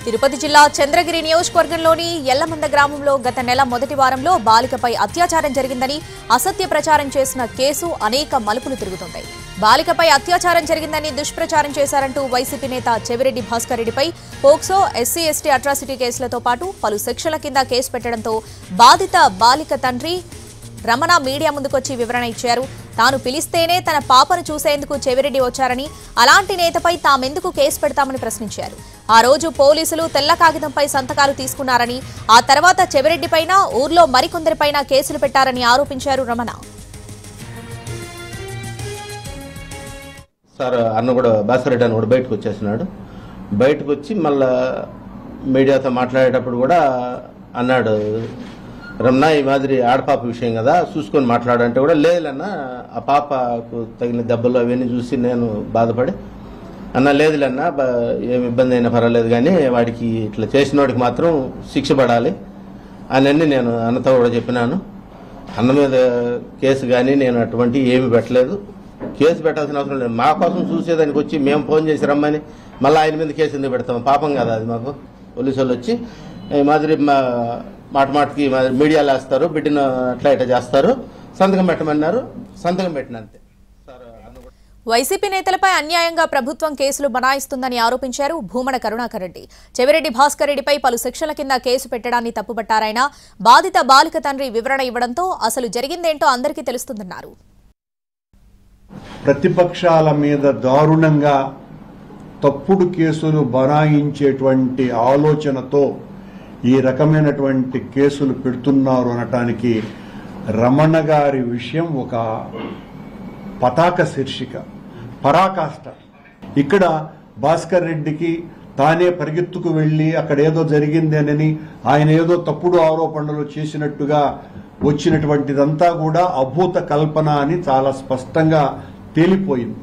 తిరుపతి జిల్లా చంద్రగిరి నియోజకవర్గంలోని ఎల్లమంద గ్రామంలో గత నెల మొదటి వారంలో బాలికపై అత్యాచారం జరిగిందని అసత్య ప్రచారం చేసిన కేసు అనేక మలుపులు తిరుగుతుంటాయి. బాలికపై అత్యాచారం జరిగిందని దుష్ప్రచారం చేశారంటూ వైసీపీ నేత చెవిరెడ్డి భాస్కర్ రెడ్డిపై పోక్సో, ఎస్సీ, ఎస్టీ అట్రాసిటీ కేసులతో పాటు పలు సెక్షన్ల కింద కేసు పెట్టడంతో బాధిత బాలిక తండ్రి రమణ మీడియా ముందుకొచ్చి వివరణ ఇచ్చారు. తాను పిలిస్తేనే తన పాపను చూసేందుకు చెవిరెడ్డి వచ్చారని, అలాంటి నేతపై తామెందుకు కేసు పెడతామని ప్రశ్నించారు. ఆ రోజు పోలీసులు తెల్ల కాగితంపై సంతకాలు తీసుకున్నారని, ఆ తర్వాత చెవిరెడ్డిపైన ఊర్లో మరికొందరిపైన కేసులు పెట్టారని ఆరోపించారు రమణ. సార్ అన్న కూడా భాస్కర్ రెడ్డి అన్న కూడా బయటకు వచ్చేసినాడు. బయటకు వచ్చి మళ్ళా మీడియాతో మాట్లాడేటప్పుడు కూడా అన్నాడు, రమణ ఈ మాదిరి ఆడపాప విషయం కదా చూసుకొని మాట్లాడంటే కూడా లేదులన్నా, ఆ పాపకు తగిన దెబ్బలు అవన్నీ చూసి నేను బాధపడి అన్న లేదులన్నా ఏమి ఇబ్బంది అయినా పర్వాలేదు కానీ వాడికి ఇట్లా చేసిన వాడికి మాత్రం శిక్ష పడాలి అని నేను అన్నతో కూడా చెప్పినాను. అన్న మీద కేసు కానీ నేను అటువంటి ఏమి పెట్టలేదు. కేసు పెట్టాల్సిన అవసరం లేదు. మా కోసం చూసేదానికి వచ్చి మేము ఫోన్ చేసి రమ్మని మళ్ళీ ఆయన మీద కేసు ఎందుకు పెడతాం? పాపం కదా అది. మాకు పోలీసు వాళ్ళు వచ్చి ఈ మాదిరి మాటకి మీడియాలో వేస్తారు, బిడ్డను అట్లా ఇట్లా చేస్తారు, సంతకం పెట్టమన్నారు, సంతకం పెట్టినంతే. వైసీపీ నేతలపై అన్యాయంగా ప్రభుత్వం కేసులు బనాయిస్తుందని ఆరోపించారు భూమన కరుణాకర్ రెడ్డి. చెవిరెడ్డి భాస్కర్ రెడ్డిపై పలు సెక్షన్ల కింద కేసు పెట్టడాన్ని తప్పుపట్టారాయన. బాధిత బాలిక తండ్రి వివరణ ఇవ్వడంతో అసలు జరిగిందేంటో అందరికీ తెలుస్తుందన్నారు. ప్రతిపక్షాల మీద దారుణంగా తప్పుడు కేసులు బనాయించేటువంటి ఆలోచనతో ఈ రకమైనటువంటి కేసులు పెడుతున్నారు అనటానికి రమణ గారి విషయం ఒక పతాక శీర్షిక, పరాకాష్ట. ఇక్కడ భాస్కర్ రెడ్డికి తానే పరిగెత్తుకు వెళ్లి అక్కడ ఏదో జరిగిందేనని, ఆయన ఏదో తప్పుడు ఆరోపణలు చేసినట్టుగా వచ్చినటువంటిదంతా కూడా అభూత కల్పన అని చాలా స్పష్టంగా తేలిపోయింది.